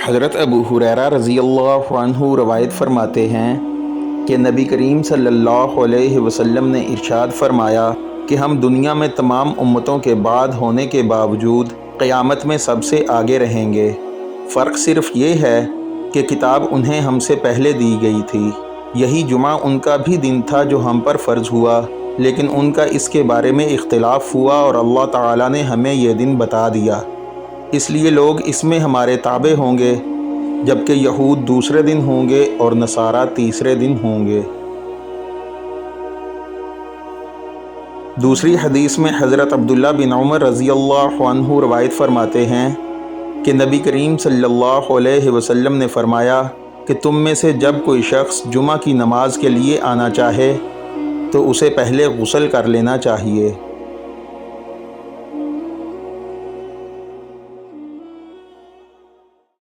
حضرت ابو ہریرہ رضی اللہ عنہ روایت فرماتے ہیں کہ نبی کریم صلی اللہ علیہ وسلم نے ارشاد فرمایا کہ ہم دنیا میں تمام امتوں کے بعد ہونے کے باوجود قیامت میں سب سے آگے رہیں گے۔ فرق صرف یہ ہے کہ کتاب انہیں ہم سے پہلے دی گئی تھی۔ یہی جمعہ ان کا بھی دن تھا جو ہم پر فرض ہوا، لیکن ان کا اس کے بارے میں اختلاف ہوا اور اللہ تعالیٰ نے ہمیں یہ دن بتا دیا۔ اس لیے لوگ اس میں ہمارے تابع ہوں گے، جبکہ یہود دوسرے دن ہوں گے اور نصارہ تیسرے دن ہوں گے۔ دوسری حدیث میں حضرت عبداللہ بن عمر رضی اللہ عنہ روایت فرماتے ہیں کہ نبی کریم صلی اللہ علیہ وسلم نے فرمایا کہ تم میں سے جب کوئی شخص جمعہ کی نماز کے لیے آنا چاہے تو اسے پہلے غسل کر لینا چاہیے۔